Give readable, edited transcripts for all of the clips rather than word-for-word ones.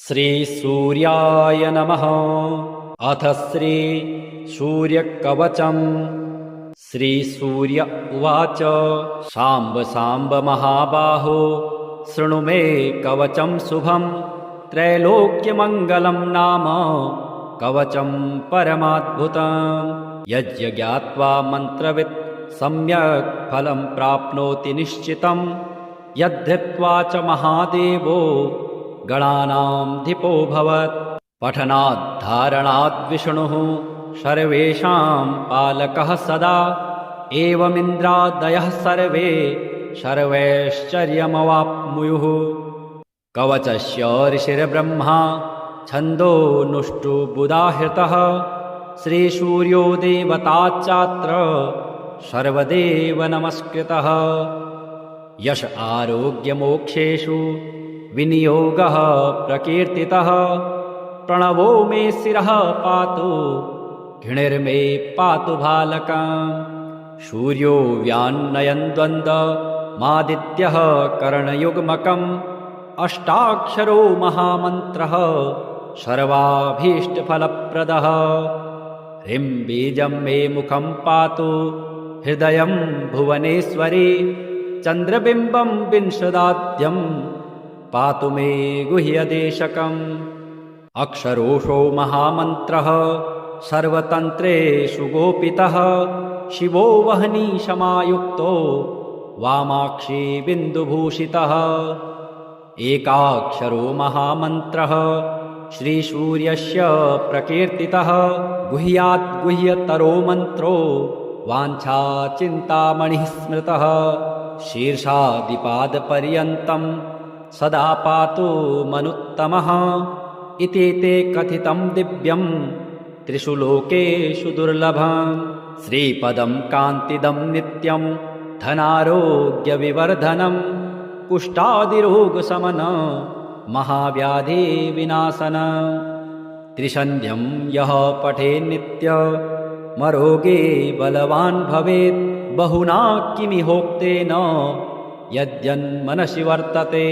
श्रीसूर्याय नमः। अथ श्री सूर्यकवचम्। श्रीसूर्य उवाच शाम्ब शाम्ब महाबाहो शृणु मे कवचं शुभं त्रैलोक्यमङ्गलं नाम कवचं परमाद्भुतम्। यज्ञात्वा मन्त्रवित् सम्यक् फलं प्राप्नोति निश्चितं यद्धृत्वा च महादेवो गणानां धिपो भवत्। पठनात् धारणात् विष्णुः सर्वेषां पालकः सदा एवमिन्द्रादयः सर्वे सर्वैश्चर्यमवाप्नुयुः। कवचस्य ऋषिर्ब्रह्मा छन्दोनुष्टुबुदाहृतः श्रीसूर्यो देवताच्चात्र सर्वदेव नमस्कृतः। यश आरोग्यमोक्षेषु विनियोगः प्रकीर्तितः प्रणवो मे शिरः पातु घृणिर्मे पातु भालकम्। सूर्यो व्यान्नयन् द्वन्द्वमादित्यः करणयुग्मकम् अष्टाक्षरो महामन्त्रः सर्वाभीष्टफलप्रदः। ह्रीं बीजं मे मुखं पातु हृदयं भुवनेश्वरी चन्द्रबिम्बं विंशदाद्यं पातु मे गुह्यदेशकम्। अक्षरोषो महामन्त्रः सर्वतन्त्रेषु गोपितः शिवो वह्नि समायुक्तो वामाक्षी बिन्दुभूषितः। एकाक्षरो महामन्त्रः श्रीसूर्यस्य प्रकीर्तितः गुह्यात् गुह्यतरो मन्त्रो वाञ्छाचिन्तामणिः स्मृतः। शीर्षादिपादपर्यन्तं सदा पातु मनुत्तमः इति ते कथितं दिव्यं त्रिषु लोकेषु दुर्लभम्। श्रीपदं कान्तिदं नित्यं धनारोग्यविवर्धनं कुष्ठादिरोगशमनं महाव्याधिविनाशनं। त्रिसन्ध्यं यः पठेन्नित्यमरोगे बलवान् भवेत् बहुना किमिहोक्तेन यद्यन्मनसि वर्तते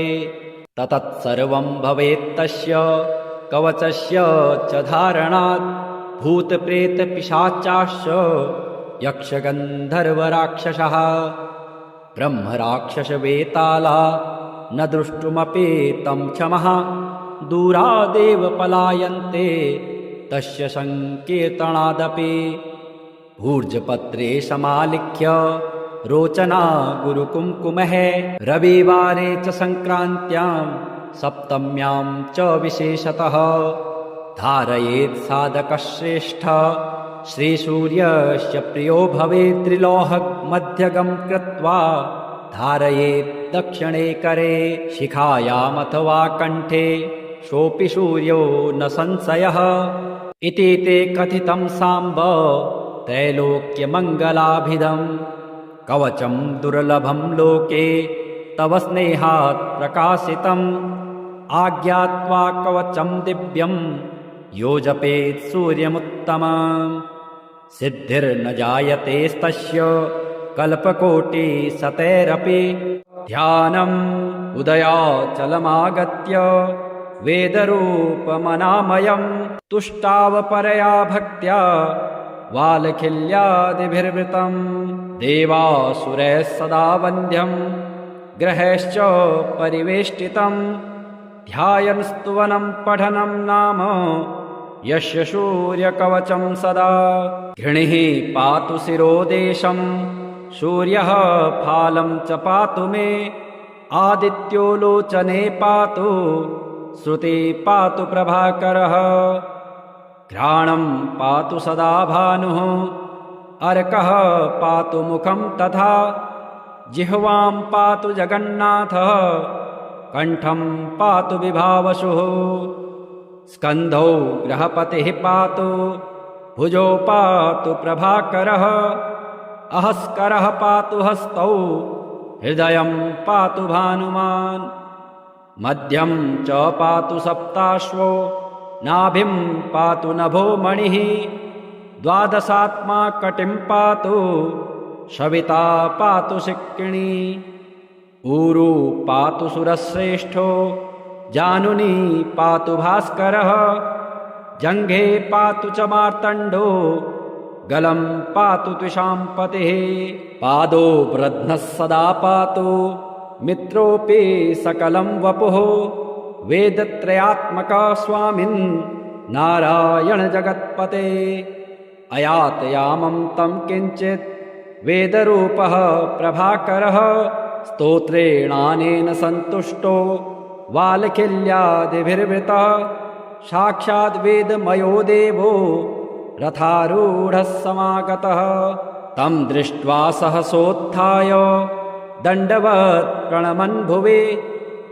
ततत्सर्वं भवेत्तस्य कवचस्य च धारणात्। भूतप्रेतपिशाचाश्च यक्षगन्धर्वराक्षसः ब्रह्मराक्षसवेताला न द्रष्टुमपि तं क्षमः दूरादेव पलायन्ते तस्य संकीर्तनादपि। भूर्जपत्रे समालिख्य रोचना गुरुकुङ्कुमः रविवारे च संक्रान्त्यां सप्तम्यां च विशेषतः धारयेत् साधकश्रेष्ठ श्रीसूर्यस्य प्रियो भवेत्। त्रिलोहमध्यगं कृत्वा धारयेत् दक्षिणे करे शिखायामथवा कण्ठे सोऽपि सूर्यो न संशयः इति ते कथितं साम्ब त्रैलोक्यमङ्गलाभिधम्। कवचं दुर्लभं लोके तव स्नेहात् प्रकाशितम् आज्ञात्वा कवचं दिव्यं यो जपेत् सूर्यमुत्तमम्। सिद्धिर्न जायतेस्तस्य कल्पकोटिशतैरपि ध्यानम् उदयाचलमागत्य वेदरूपमनामयं तुष्टावपरया भक्त्या वालखिल्यादिभिर्वृतं। देवासुरैः सदा वन्द्यं ग्रहैश्च परिवेष्टितं ध्यायन् स्तुवनं पठनं नाम यस्य सूर्यकवचं सदा। घृणिः पातु शिरोदेशं सूर्यः फालं च पातु मे आदित्यो लोचने पातु श्रुति पातु प्रभाकरः। घ्राणं पातु सदा भानुः अर्कः पातु मुखं तथा जिह्वां पातु जगन्नाथः कण्ठं पातु विभावसुः। स्कन्धौ गृहपतिः पातु भुजौ पातु प्रभाकरः अहस्करः पातु हस्तौ हृदयं पातु भानुमान्। मध्यं च पातु सप्ताश्वो नाभिं पातु नभो मणिः द्वादशात्मा कटिं पातु सविता पातु शिक्किणी। ऊरू पातु सुरश्रेष्ठो जानुनी पातु भास्करः जङ्घे पातु च मार्तण्डो गलं पातु त्विषां पतिः पादो वृध्नः सदा पातु मित्रोऽपि सकलं वपुः वेदत्रयात्मका स्वामिन् नारायण जगत्पते अयातयामं तं किञ्चित् वेदरूपः प्रभाकरः स्तोत्रेणानेन सन्तुष्टो वालखिल्यादिभिर्वृतः साक्षाद् वेदमयो देवो रथारूढः समागतः तं दृष्ट्वा सहसोत्थाय दण्डवत् प्रणमन् भुवि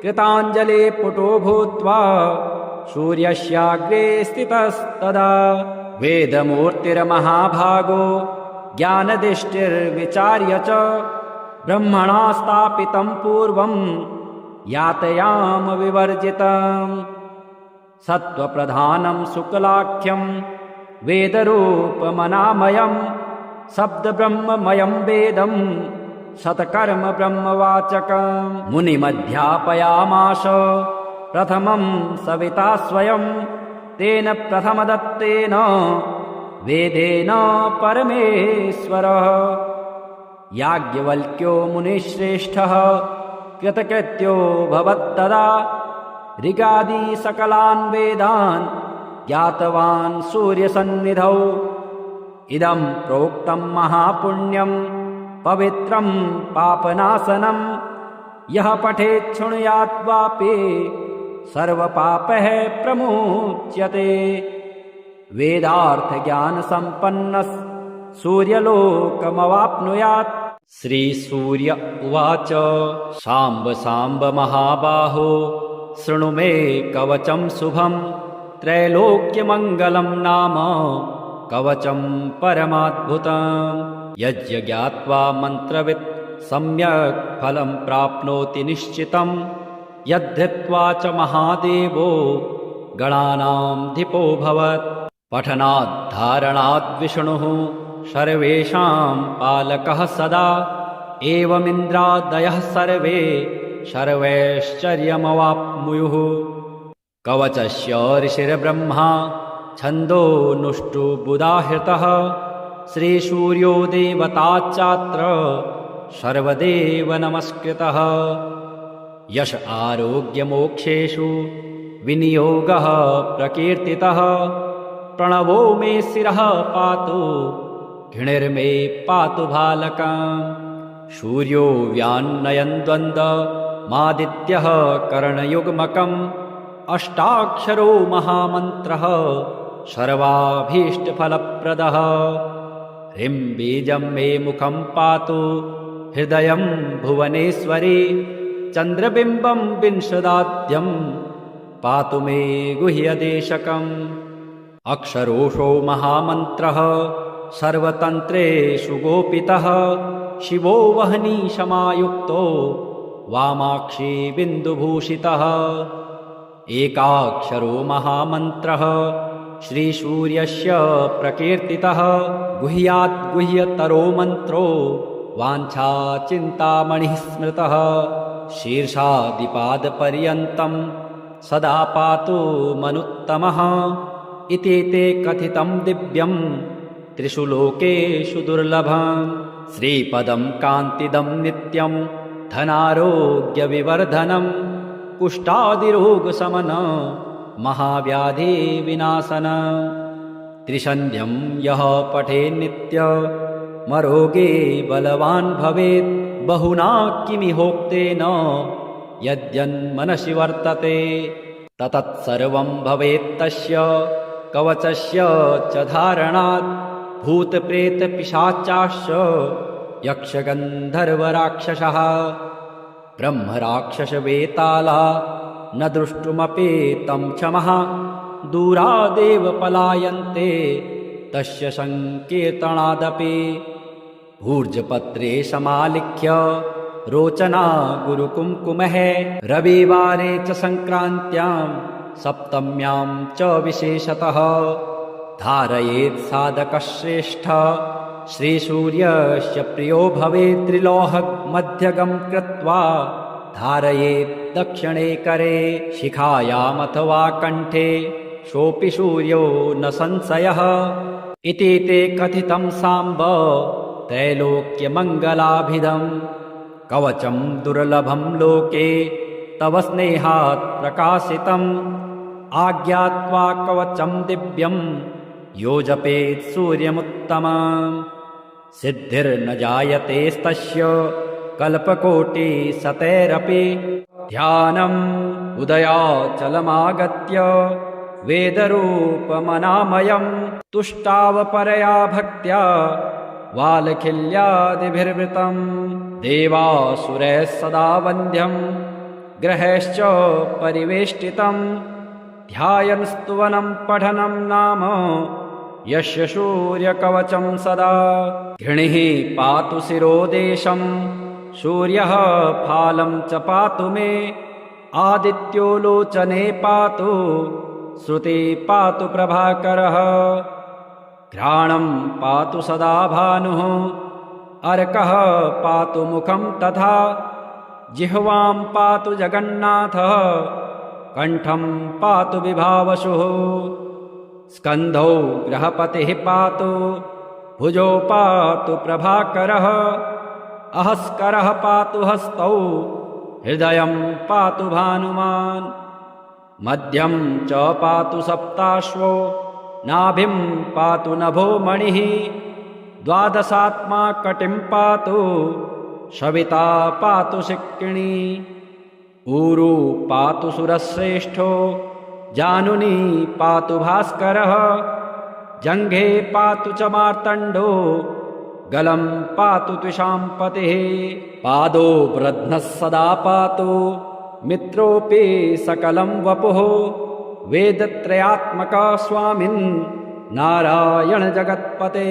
कृताञ्जले पुटो भूत्वा सूर्यस्याग्रे स्थितस्तदा वेदमूर्तिर्महाभागो ज्ञानदिष्टिर्विचार्य च ब्रह्मणा स्थापितं पूर्वं यातयाम विवर्जितम् सत्त्वप्रधानं शुक्लाख्यं वेदरूपमनामयं शब्दब्रह्ममयं वेदं शतकर्म ब्रह्मवाचकं मुनिमध्यापयामास प्रथमं सविता स्वयं तेन प्रथमदत्तेन वेदेन परमेश्वरः याज्ञवल्क्यो मुनिश्रेष्ठः कृतकृत्यो भवत्तदा ऋगादि सकलान् वेदान् ज्ञातवान् सूर्यसन्निधौ इदं प्रोक्तं महापुण्यं पवित्रं पापनाशनं यः पठेत् शृणुयात् वापि सर्वपापः प्रमुच्यते वेदार्थज्ञानसम्पन्नः सूर्यलोकमवाप्नुयात् श्रीसूर्य उवाच शाम्ब शाम्ब महाबाहो शृणु मे कवचं शुभं त्रैलोक्यमङ्गलं नाम कवचं परमाद्भुतम् यज्ञात्वा मन्त्रवित् सम्यक् फलं प्राप्नोति निश्चितं यद्धृत्वा च महादेवो गणानां धिपो भवत् पठनात् धारणात् विष्णुः सर्वेषां पालकः सदा एवमिन्द्रादयः सर्वे सर्वैश्चर्यमवाप्नुयुः कवचस्य ऋषिर्ब्रह्मा छन्दोनुष्टुबुधाहृतः श्रीसूर्यो देवताच्चात्र सर्वदेव नमस्कृतः यश आरोग्यमोक्षेषु विनियोगः प्रकीर्तितः प्रणवो मे शिरः पातु घृणिर्मे पातु भालकम् सूर्यो व्यान्नयन् द्वन्द्वमादित्यः करणयुग्मकम् अष्टाक्षरो महामन्त्रः सर्वाभीष्टफलप्रदः ह्रीं बीजं मे मुखं पातु हृदयं भुवनेश्वरी चन्द्रबिम्बं विंशदाद्यं पातु मे गुह्यदेशकम् अक्षरोषो महामन्त्रः सर्वतन्त्रेषु गोपितः शिवो वह्निशमायुक्तो वामाक्षी बिन्दुभूषितः एकाक्षरो महामन्त्रः श्रीसूर्यस्य प्रकीर्तितः गुह्यात् गुह्यतरो मन्त्रो वाञ्छाचिन्तामणिः स्मृतः शीर्षादिपादपर्यन्तं सदा पातु मनुत्तमः इति ते कथितं दिव्यं त्रिषु लोकेषु दुर्लभम् श्रीपदं कान्तिदं नित्यं धनारोग्यविवर्धनं कुष्ठादिरोगशमन महाव्याधिविनाशन त्रिसन्ध्यं यः पठेन्नित्यमरोगे बलवान् भवेत् बहुना किमिहोक्तेन यद्यन्मनसि वर्तते ततत्सर्वं भवेत्तस्य कवचस्य च धारणात् भूतप्रेतपिशाचाश्च यक्षगन्धर्वराक्षसः ब्रह्मराक्षसवेताला न द्रष्टुमपि तं क्षमः दूरादेव पलायन्ते तस्य सङ्कीर्तनादपि भूर्जपत्रे समालिख्य रोचना गुरुकुङ्कुमः रविवारे च सङ्क्रान्त्यां सप्तम्यां च विशेषतः धारयेत् साधकश्रेष्ठ श्रीसूर्यस्य प्रियो भवेत् त्रिलोहमध्यगं कृत्वा धारयेत् दक्षिणे करे शिखायामथवा कण्ठे सोऽपि सूर्यो न संशयः इति ते कथितं साम्ब त्रैलोक्यमङ्गलाभिधम् कवचं दुर्लभं लोके तव स्नेहात् प्रकाशितम् आज्ञात्वा कवचं दिव्यं यो जपेत् सूर्यमुत्तमम् सिद्धिर्न जायतेस्तस्य कल्पकोटिशतैरपि ध्यानम् उदयाचलमागत्य वेदरूपमनामयम् तुष्टावपरया भक्त्या वालखिल्यादिभिर्वृतम् देवासुरैः सदा वन्द्यम् ग्रहैश्च परिवेष्टितम् ध्यायन् स्तुवनं पठनं नाम यस्य सूर्यकवचं सदा घृणिः पातु शिरोदेशं सूर्यः फालं च पातु मे आदित्यो लोचने पातु श्रुति पातु प्रभाकरः घ्राणं पातु सदा भानुः अर्कः पातु मुखं तथा जिह्वां पातु जगन्नाथः कण्ठं पातु विभावसुः स्कन्धौ ग्रहपतिः पातु भुजौ पातु प्रभाकरः अहस्करः पातु हस्तौ हृदयं पातु भानुमान् मध्यं च पातु सप्ताश्वो नाभिं पातु नभो मणिः द्वादशात्मा कटिं पातु सविता पातु शिक्किणी ऊरु पातु सुरश्रेष्ठो जानुनी पातु भास्करः जङ्घे पातु च मार्तण्डो गलं पातु त्विषाम्पतिः पादो वृध्नः सदा पातु मित्रोऽपि सकलं वपुः वेदत्रयात्मका स्वामिन् नारायण जगत्पते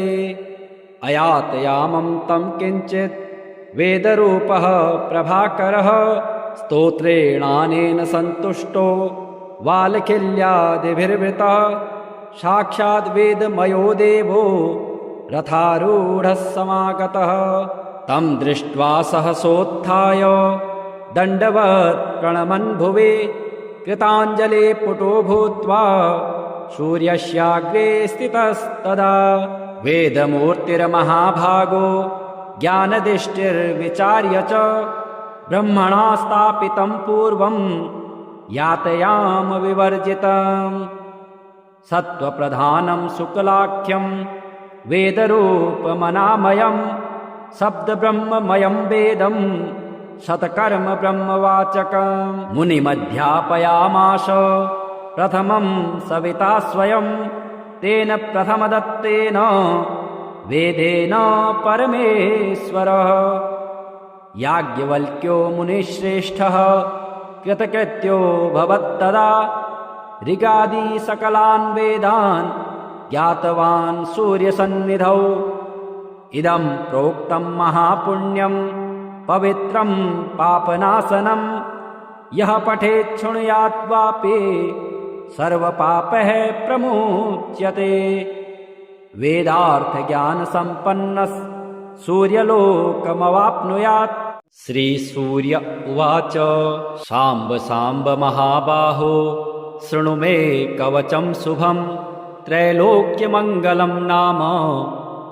अयातयामं तं किञ्चित् वेदरूपः प्रभाकरः स्तोत्रेणानेन सन्तुष्टो वालखिल्यादिभिर्वृतः साक्षाद् वेदमयो देवो रथारूढः समागतः तं दृष्ट्वा सहसोत्थाय दण्डवत् प्रणमन् भुवि कृताञ्जले पुटो भूत्वा सूर्यस्याग्रे स्थितस्तदा वेदमूर्तिर्महाभागो ज्ञानदृष्टिर्विचार्य च ब्रह्मणा स्थापितं पूर्वं यातयाम विवर्जितम् सत्त्वप्रधानं शुक्लाख्यं वेदरूपमनामयं शब्दब्रह्ममयं वेदं शतकर्म ब्रह्मवाचकम् मुनिमध्यापयामास प्रथमं सविता स्वयं तेन प्रथमदत्तेन वेदेन परमेश्वरः याज्ञवल्क्यो मुनिश्रेष्ठः कृतकृत्यो भवत्तदा ऋगादि सकलान् वेदान् ज्ञातवान् सूर्यसन्निधौ इदं प्रोक्तं महापुण्यं पवित्रं पापनाशनं यः पठेत् शृणुयात् वापि सर्वपापैः प्रमुच्यते वेदार्थज्ञानसम्पन्नः सूर्यलोकमवाप्नुयात् श्रीसूर्य उवाच साम्ब साम्ब महाबाहो शृणु मे कवचं शुभं त्रैलोक्यमङ्गलं नाम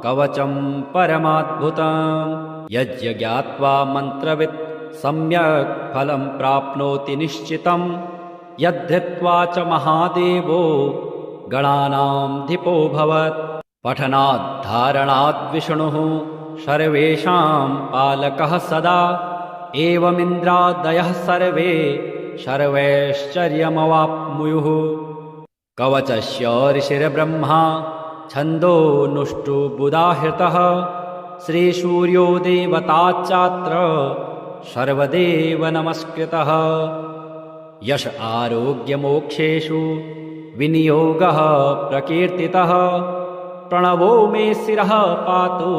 कवचं परमाद्भुतम् यज्ञ ज्ञात्वा मन्त्रवित् सम्यक् फलं प्राप्नोति निश्चितं यद्धृत्वा च महादेवो गणानामधिपो भवत् पठनाद्धारणाद् विष्णुः सर्वेषां पालकः सदा एवमिन्द्रादयः सर्वे सर्वैश्चर्यमवाप्नुयुः कवचस्य ऋषिर्ब्रह्मा छन्दोनुष्टुबुधाहृतः श्रीसूर्यो देवताच्चात्र सर्वदेव नमस्कृतः यश आरोग्यमोक्षेषु विनियोगः प्रकीर्तितः प्रणवो मे शिरः पातु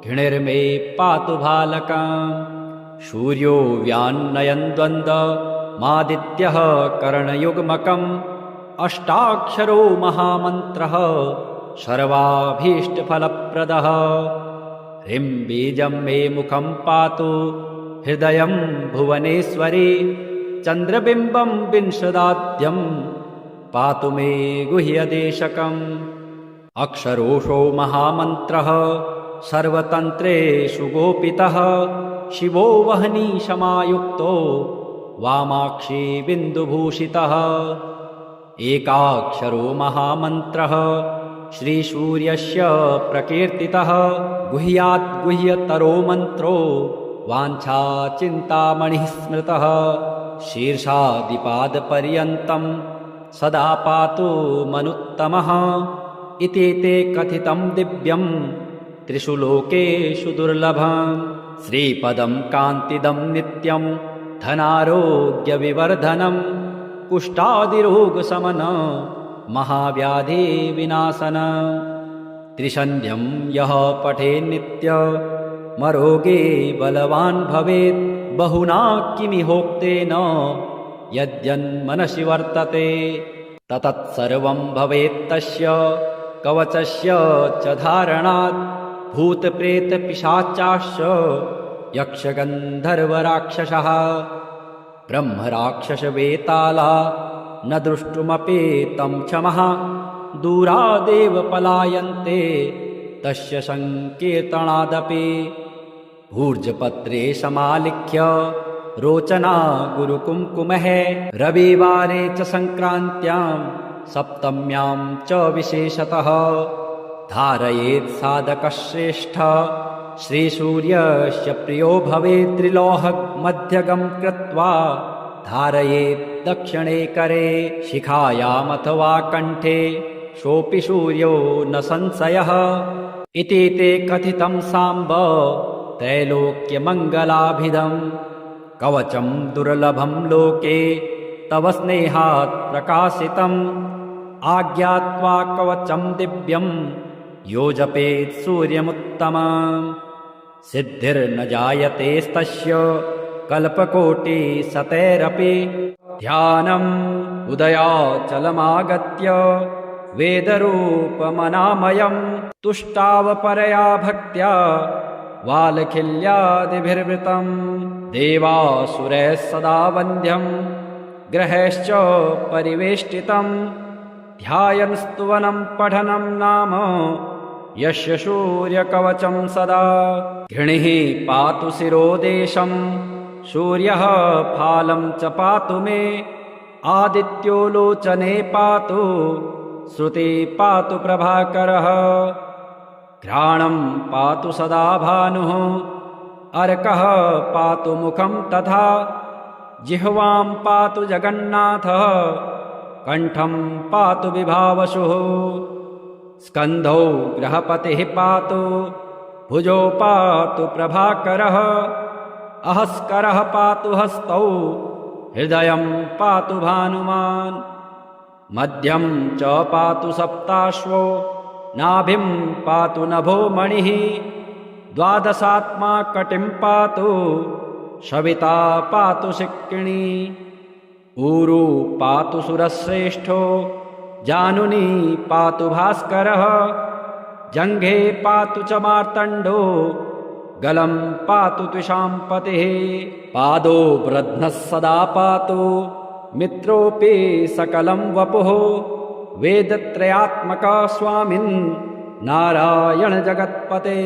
घृणिर्मे पातु भालकम् सूर्यो व्यान्नयन् द्वन्द्वमादित्यः करणयुग्मकम् अष्टाक्षरो महामन्त्रः सर्वाभीष्टफलप्रदः ह्रीं बीजं मे मुखं पातु हृदयं भुवनेश्वरी चन्द्रबिम्बं विंशदाद्यं पातु मे गुह्यदेशकम् अक्षरोषो महामन्त्रः सर्वतन्त्रेषु गोपितः शिवो वह्निशमायुक्तो वामाक्षी बिन्दुभूषितः एकाक्षरो महामन्त्रः श्रीसूर्यस्य प्रकीर्तितः गुह्यात् गुह्यतरो मन्त्रो वाञ्छाचिन्तामणिः स्मृतः शीर्षादिपादपर्यन्तं सदा पातु मनुत्तमः इति ते कथितं दिव्यं त्रिषु लोकेषु दुर्लभम् श्रीपदं कान्तिदं नित्यं धनारोग्यविवर्धनं कुष्ठादिरोगशमन महाव्याधिविनाशन त्रिसन्ध्यं यः पठेन्नित्यमरोगे बलवान् भवेत् बहुना किमिहोक्तेन यद्यन्मनसि वर्तते ततत्सर्वं भवेत्तस्य कवचस्य च धारणात् भूतप्रेतपिशाचाश्च यक्षगन्धर्वराक्षसः ब्रह्मराक्षसवेताला न द्रष्टुमपि तं क्षमः दूरादेव पलायन्ते तस्य संकीर्तनादपि भूर्जपत्रे समालिख्य रोचना गुरुकुङ्कुमः रविवारे च संक्रान्त्यां सप्तम्यां च विशेषतः धारयेत् साधकश्रेष्ठ श्रीसूर्यस्य प्रियो भवेत् त्रिलोहमध्यगं कृत्वा धारयेत् दक्षिणे करे शिखायामथवा कण्ठे सोऽपि सूर्यो न संशयः इति ते कथितं साम्ब त्रैलोक्यमङ्गलाभिधम् कवचं दुर्लभं लोके तव स्नेहात् प्रकाशितम् आज्ञात्वा कवचं दिव्यं यो जपेत् सूर्यमुत्तमम् सिद्धिर्न जायतेस्तस्य कल्पकोटिशतैरपि ध्यानम् उदयाचलमागत्य वेदरूपमनामयं तुष्टावपरया भक्त्या वालखिल्यादिभिर्वृतम् देवासुरैः सदा वन्द्यं ग्रहैश्च परिवेष्टितम् ध्यायन् स्तुवनं पठनं नाम यस्य सूर्यकवचं सदा घृणिः पातु शिरोदेशं सूर्यः फालं च पातु मे आदित्यो लोचने पातु श्रुति पातु प्रभाकरः घ्राणं पातु सदा भानुः अर्कः पातु मुखं तथा जिह्वां पातु जगन्नाथः कण्ठं पातु विभावसुः स्कन्धौ गृहपतिः पातु भुजौ पातु प्रभाकरः अहस्करः पातु हस्तौ हृदयं पातु भानुमान् मध्यं च पातु सप्ताश्वो नाभिं पातु नभो मणिः द्वादशात्मा कटिं पातु सविता पातु शिक्किणी ऊरू पातु सुरश्रेष्ठो जानुनी पातु भास्करः जङ्घे पातु च मार्तण्डो गलं पातु त्विषाम्पतिः पादो वृध्नः सदा पातु मित्रोऽपि सकलं वपुः वेदत्रयात्मका स्वामिन् नारायण जगत्पते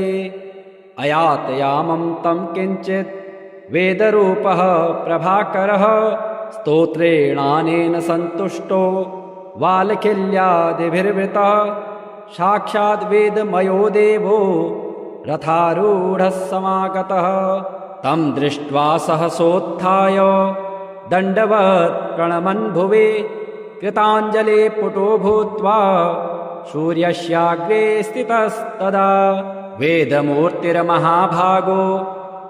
अयातयामं तं किञ्चित् वेदरूपः प्रभाकरः स्तोत्रेणानेन सन्तुष्टो वालखिल्यादिभिर्वृतः साक्षाद् वेदमयो देवो रथारूढः समागतः तं दृष्ट्वा सहसोत्थाय दण्डवत् प्रणमन् भुवि कृताञ्जले पुटो भूत्वा सूर्यस्याग्रे स्थितस्तदा वेदमूर्तिर्महाभागो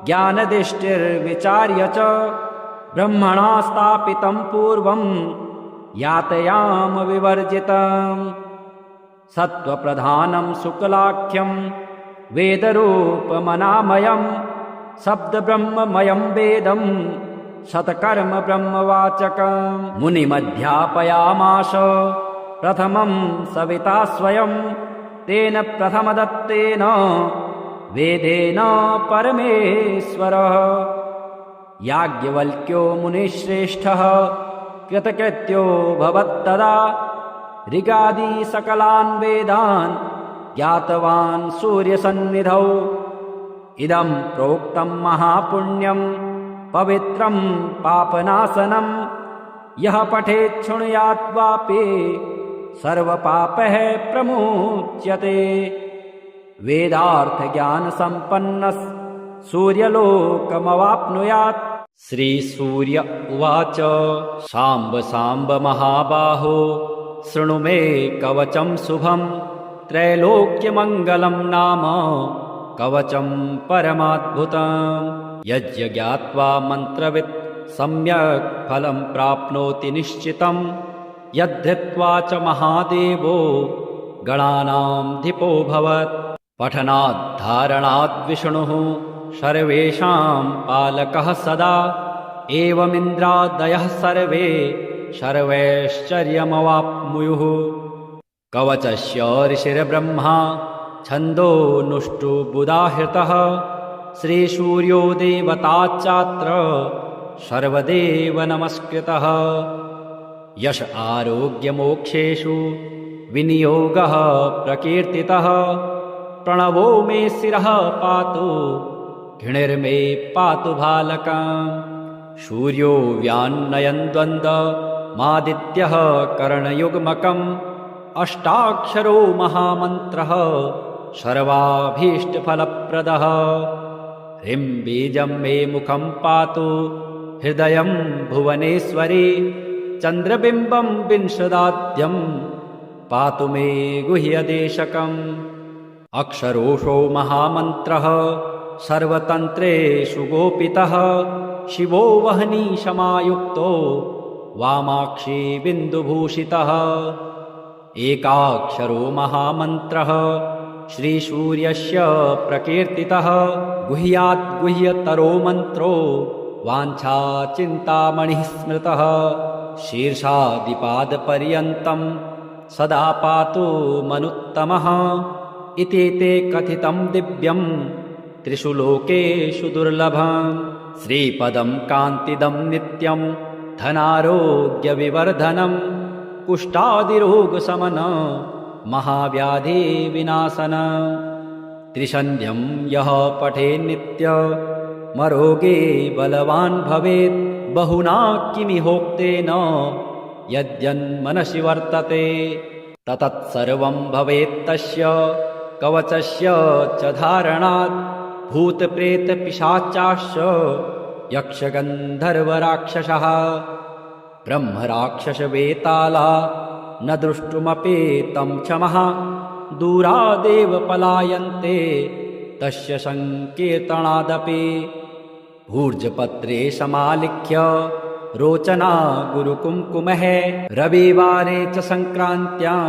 ज्ञानदृष्टिर्विचार्य च ब्रह्मणा स्थापितं पूर्वं यातयाम विवर्जितम् सत्त्वप्रधानं शुक्लाख्यं वेदरूपमनामयं शब्दब्रह्ममयं वेदं शतकर्म ब्रह्मवाचकं मुनिमध्यापयामास प्रथमं सविता स्वयं तेन प्रथमदत्तेन वेदेन परमेश्वरः याज्ञवल्क्यो मुनिश्रेष्ठः कृतकृत्यो भवत्तदा ऋगादि सकलान् वेदान् ज्ञातवान् सूर्यसन्निधौ इदं प्रोक्तं महापुण्यं पवित्रं पापनाशनं यः पठेत् शृणुयात् वापि सर्वपापैः प्रमुच्यते वेदार्थज्ञानसम्पन्नः सूर्यलोकमवाप्नुयात्। श्रीसूर्य उवाच साम्ब साम्ब महाबाहो शृणु मे कवचं शुभं त्रैलोक्यमङ्गलं नाम कवचं परमाद्भुतम् यज्ञात्वा मन्त्रवित् सम्यक् फलं प्राप्नोति निश्चितं यद्धृत्वा च महादेवो गणानां धिपो भवत् पठनात् धारणात् विष्णुः सर्वेषां पालकः सदा एवमिन्द्रादयः सर्वे सर्वैश्चर्यमवाप्नुयुः कवचस्य ऋषिर्ब्रह्मा छन्दोनुष्टुबुधाहृतः श्रीसूर्यो देवता चात्र सर्वदेव नमस्कृतः यश आरोग्यमोक्षेषु विनियोगः प्रकीर्तितः प्रणवो मे शिरः पातु घृणिर्मे पातु भालकम् सूर्यो व्यान्नयन् द्वन्द्वमादित्यः करणयुग्मकम् अष्टाक्षरो महामन्त्रः सर्वाभीष्टफलप्रदः ह्रीं बीजं मे मुखं पातु हृदयं भुवनेश्वरी चन्द्रबिम्बं विंशदाद्यं पातु मे गुह्यदेशकम् अक्षरोषो महामन्त्रः सर्वतन्त्रेषु गोपितः शिवो वह्निशमायुक्तो वामाक्षी बिन्दुभूषितः एकाक्षरो महामन्त्रः श्रीसूर्यस्य प्रकीर्तितः गुह्यात् गुह्यतरो मन्त्रो वाञ्छाचिन्तामणिः स्मृतः शीर्षादिपादपर्यन्तं सदा पातु मनुत्तमः इति ते कथितं दिव्यं त्रिषु लोकेषु दुर्लभम् श्रीपदं कान्तिदं नित्यं धनारोग्यविवर्धनम् कुष्ठादिरोगशमन महाव्याधिविनाशन त्रिसन्ध्यं यः पठेन्नित्यमरोगे बलवान् भवेत् बहुना किमिहोक्तेन यद्यन्मनसि वर्तते ततत्सर्वं भवेत्तस्य कवचस्य च धारणात् भूतप्रेतपिशाचाश्च यक्षगन्धर्वराक्षसः ब्रह्मराक्षसवेताला न द्रष्टुमपि तं क्षमः दूरादेव पलायन्ते तस्य संकीर्तनादपि भूर्जपत्रे समालिख्य रोचना गुरुकुङ्कुमः रविवारे च संक्रान्त्यां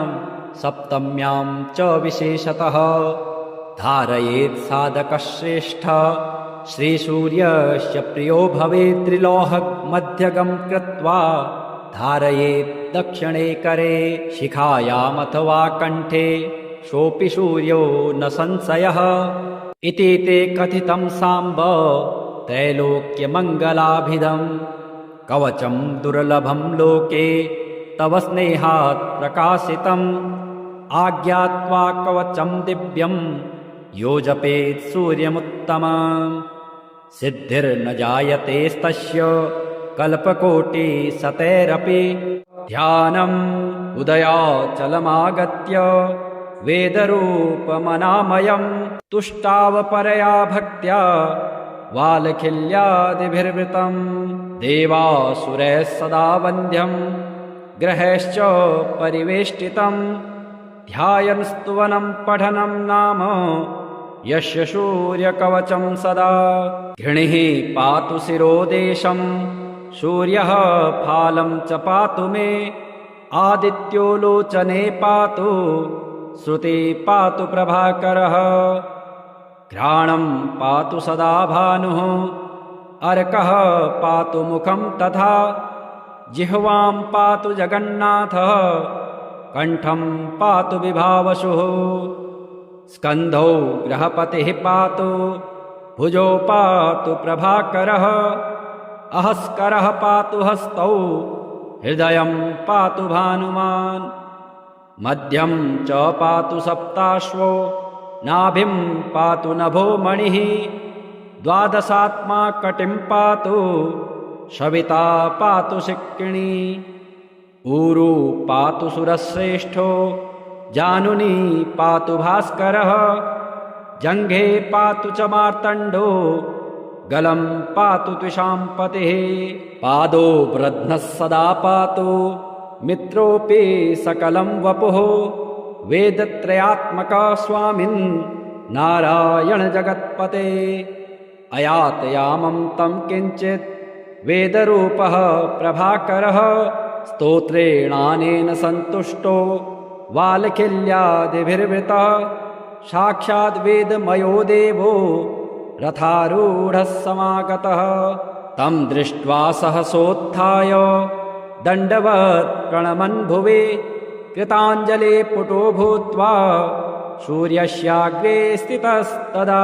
सप्तम्यां च विशेषतः धारयेत् साधकश्रेष्ठ श्रीसूर्यस्य प्रियो भवेत् त्रिलोहमध्यगं कृत्वा धारयेत् दक्षिणे करे शिखायामथवा कण्ठे सोऽपि सूर्यो न संशयः इति ते कथितं साम्ब त्रैलोक्यमङ्गलाभिधम् कवचं दुर्लभं लोके तव स्नेहात् प्रकाशितम् आज्ञात्वा कवचं दिव्यं यो जपेत् सूर्यमुत्तमम् सिद्धिर्न जायतेस्तस्य कल्पकोटिशतैरपि ध्यानम् उदयाचलमागत्य वेदरूपमनामयम् तुष्टावपरया भक्त्या वालखिल्यादिभिर्वृतम् देवासुरैः सदा वन्द्यम् ग्रहैश्च परिवेष्टितम् ध्यायन् स्तुवनं पठनं नाम यस्य सूर्यकवचं सदा घृणिः पातु शिरोदेशं सूर्यः फालं च पातु मे आदित्यो लोचने पातु श्रुति पातु प्रभाकरः घ्राणं पातु सदा भानुः अर्कः पातु मुखं तथा जिह्वां पातु जगन्नाथः कण्ठं पातु विभावसुः स्कन्धौ ग्रहपतिः पातु भुजौ पातु प्रभाकरः अहस्करः पातु हस्तौ हृदयं पातु भानुमान् मध्यं च पातु सप्ताश्वो नाभिं पातु नभो मणिः द्वादशात्मा कटिं पातु सविता पातु शिक्किणी ऊरू पातु सुरश्रेष्ठो जानुनी पातु भास्करः जङ्घे पातु च मार्तण्डो गलं पातु त्विषाम्पतिः पादो वृध्नः सदा पातु मित्रोऽपि सकलं वपुः वेदत्रयात्मका स्वामिन् नारायण जगत्पते अयातयामं तं किञ्चित् वेदरूपः प्रभाकरः स्तोत्रेणानेन सन्तुष्टो वालखिल्यादिभिर्वृतः साक्षाद् वेदमयो देवो रथारूढः समागतः तं दृष्ट्वा सहसोत्थाय दण्डवत् प्रणमन् भुवि कृताञ्जले पुटो भूत्वा सूर्यस्याग्रे स्थितस्तदा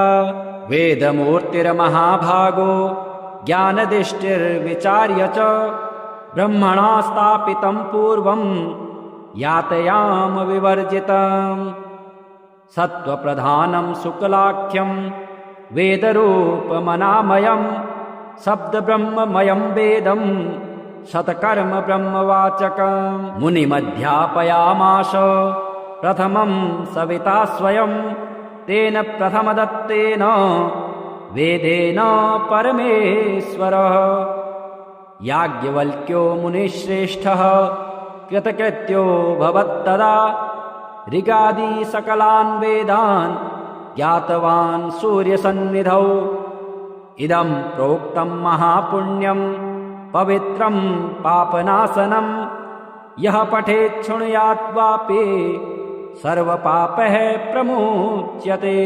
वेदमूर्तिर्महाभागो ज्ञानदिष्टिर्विचार्य च ब्रह्मणा स्थापितं पूर्वं यातयाम विवर्जितम् सत्त्वप्रधानं शुक्लाख्यं वेदरूपमनामयं शब्दब्रह्ममयं वेदं शतकर्म ब्रह्मवाचकं मुनिमध्यापयामास प्रथमं सविता स्वयं तेन प्रथमदत्तेन वेदेन परमेश्वरः याज्ञवल्क्यो मुनिश्रेष्ठः कृतकृत्यो भवत्तदा ऋगादि सकलान् वेदान् ज्ञातवान् सूर्यसन्निधौ इदं प्रोक्तं महापुण्यं पवित्रं पापनाशनं यः पठेत् शृणुयात् वापि सर्वपापः प्रमुच्यते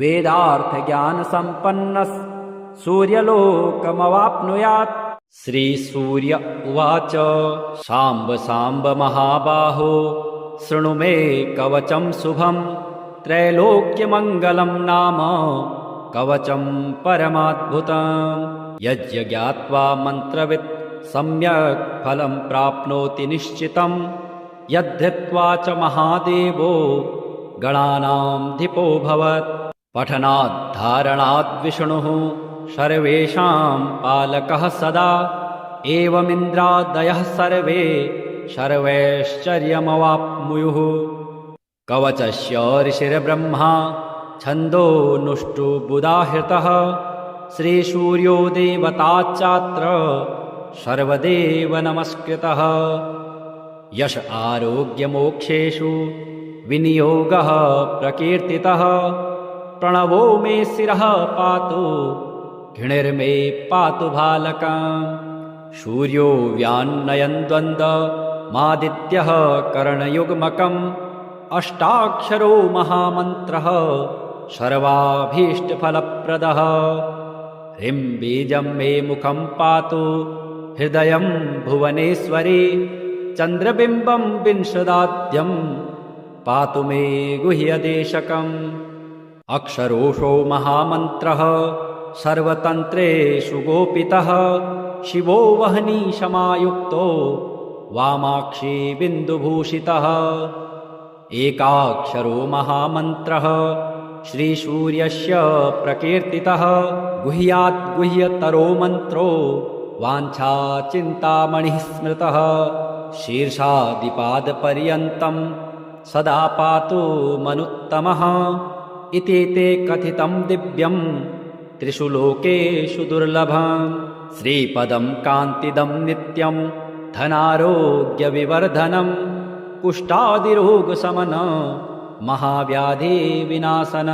वेदार्थज्ञानसम्पन्नः सूर्यलोकमवाप्नुयात् श्रीसूर्य उवाच साम्ब साम्ब महाबाहो शृणु मे कवचं शुभं त्रैलोक्यमङ्गलं नाम कवचं परमाद्भुतं यज्ञात्वा मन्त्रवित् सम्यक् फलं प्राप्नोति निश्चितं यद्धृत्वा च महादेवो गणानामधिपो भवत् पठनाद्धारणाद् विष्णुः सर्वेषां पालकः सदा एवमिन्द्रादयः सर्वे सर्वैश्चर्यमवाप्नुयुः कवचस्य ऋषिर्ब्रह्मा छन्दोनुष्टुबुधाहृतः श्रीसूर्यो देवताच्चात्र सर्वदेव नमस्कृतः यश आरोग्यमोक्षेषु विनियोगः प्रकीर्तितः प्रणवो मे शिरः पातु घृणिर्मे पातु भालकम् सूर्यो व्यान्नयन् द्वन्द्वमादित्यः करणयुग्मकम् अष्टाक्षरो महामन्त्रः सर्वाभीष्टफलप्रदः ह्रीं बीजं मे मुखं पातु हृदयं भुवनेश्वरी चन्द्रबिम्बं विंशदाद्यं पातु मे गुह्यदेशकम् अक्षरोषो महामन्त्रः सर्वतन्त्रेषु गोपितः शिवो वह्निशमायुक्तो वामाक्षी बिन्दुभूषितः एकाक्षरो महामन्त्रः श्रीसूर्यस्य प्रकीर्तितः गुह्यात् गुह्यतरो मन्त्रो वाञ्छाचिन्तामणिः स्मृतः शीर्षादिपादपर्यन्तं सदा पातु मनुत्तमः इति ते कथितं दिव्यं त्रिषु लोकेषु दुर्लभम् श्रीपदं कान्तिदं नित्यं धनारोग्यविवर्धनं कुष्ठादिरोगशमन महाव्याधिविनाशन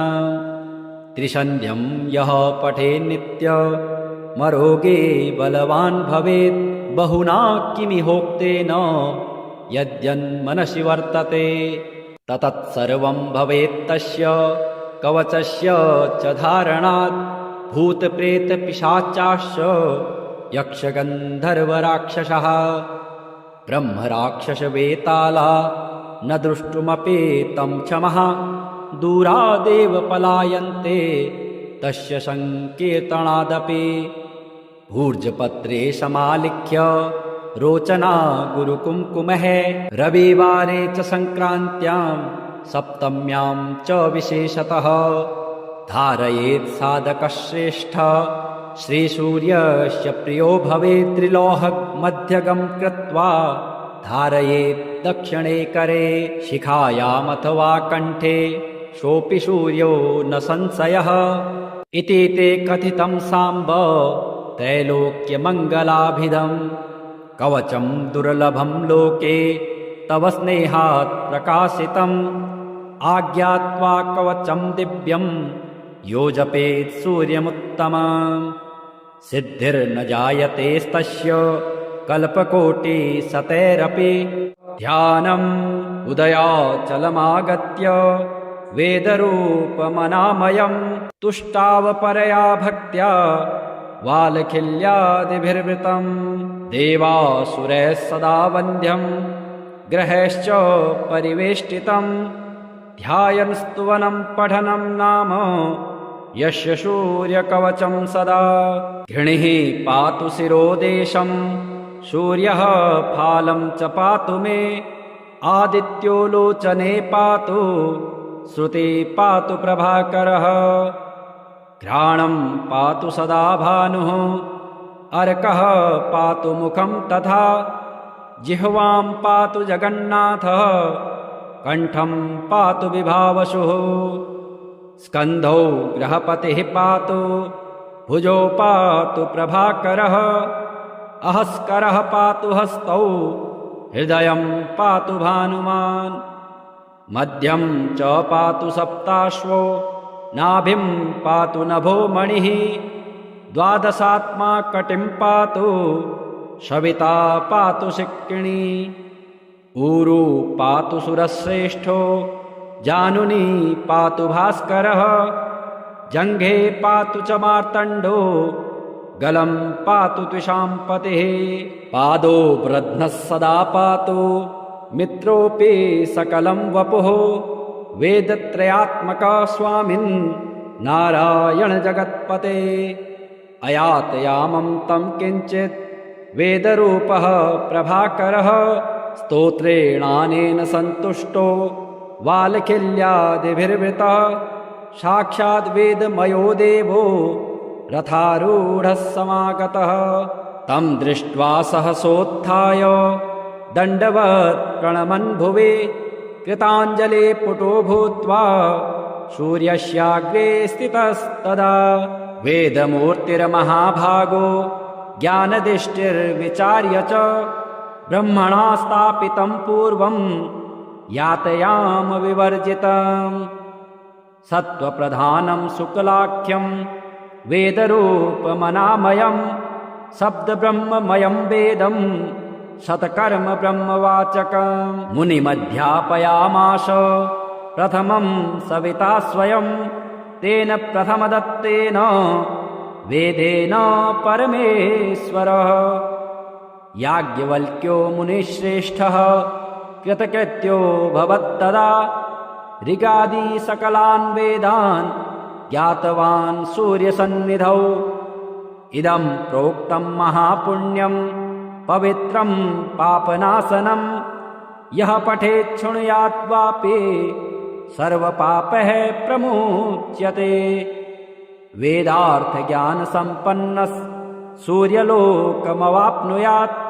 त्रिसन्ध्यं यः पठेन्नित्यमरोगे बलवान् भवेत् बहुना किमिहोक्तेन यद्यन्मनसि वर्तते ततत्सर्वं भवेत्तस्य कवचस्य च धारणात् भूतप्रेतपिशाचाश्च यक्षगन्धर्वराक्षसः ब्रह्मराक्षसवेताला न दृष्टुमपि तं क्षमः दूरादेव पलायन्ते तस्य संकीर्तनादपि ऊर्जपत्रे समालिख्य रोचना गुरुकुङ्कुमः रविवारे च सङ्क्रान्त्यां सप्तम्यां च विशेषतः धारयेत् साधकश्रेष्ठ श्रीसूर्यस्य प्रियो भवेत् त्रिलोहमध्यगं कृत्वा धारयेत् दक्षिणे करे शिखायामथवा कण्ठे सोऽपि सूर्यो न संशयः इति ते कथितं साम्ब त्रैलोक्यमङ्गलाभिधम् कवचं दुर्लभं लोके तव स्नेहात् प्रकाशितम् आज्ञात्वा कवचं दिव्यं यो जपेत् सूर्यमुत्तमम् सिद्धिर्न जायतेस्तस्य कल्पकोटिशतैरपि ध्यानम् उदयाचलमागत्य वेदरूपमनामयम् तुष्टावपरया भक्त्या वालखिल्यादिभिर्वृतम् देवासुरैः सदा वन्द्यम् ग्रहैश्च परिवेष्टितम् ध्यायन् स्तुवनं पठनं नाम यस्य सूर्यकवचं सदा घृणिः पातु शिरोदेशं सूर्यः फालं च पातु मे आदित्यो लोचने पातु श्रुति पातु प्रभाकरः घ्राणं पातु सदा भानुः अर्कः पातु मुखं तथा जिह्वां पातु जगन्नाथः कण्ठं पातु विभावसुः स्कन्धौ ग्रहपतिः पातु भुजौ पातु प्रभाकरः अहस्करः पातु हस्तौ हृदयं पातु भानुमान् मध्यं च पातु सप्ताश्वो नाभिं पातु नभो मणिः द्वादशात्मा कटिं पातु सविता पातु शिक्किणी ऊरू पातु सुरश्रेष्ठो जानुनी पातु भास्करः जङ्घे पातु च मार्तण्डो गलं पातु त्विषाम्पतिः पादो वृध्नः सदा पातु मित्रोऽपि सकलं वपुः वेदत्रयात्मका स्वामिन् नारायण जगत्पते अयातयामं तं किञ्चित् वेदरूपः प्रभाकरः स्तोत्रेणानेन सन्तुष्टो वालखिल्यादिभिर्वृतः साक्षाद् वेदमयो देवो रथारूढः समागतः तं दृष्ट्वा सहसोत्थाय दण्डवत् प्रणमन् भुवि कृताञ्जले पुटो भूत्वा सूर्यस्याग्रे स्थितस्तदा वेदमूर्तिर्महाभागो ज्ञानदृष्टिर्विचार्य च ब्रह्मणा स्थापितं पूर्वं यातयाम विवर्जितम् सत्त्वप्रधानं शुक्लाख्यं वेदरूपमनामयं शब्दब्रह्ममयं वेदं शतकर्म ब्रह्मवाचकम् मुनिमध्यापयामास प्रथमं सविता स्वयं तेन प्रथमदत्तेन वेदेन परमेश्वरः याज्ञवल्क्यो मुनिश्रेष्ठः कृतकृत्यो भवत्तदा ऋगादि सकलान् वेदान् ज्ञातवान् सूर्यसन्निधौ इदं प्रोक्तं महापुण्यं पवित्रं पापनाशनं यः पठेत् शृणुयात् वापि सर्वपापैः प्रमुच्यते वेदार्थज्ञानसम्पन्नः सूर्यलोकमवाप्नुयात्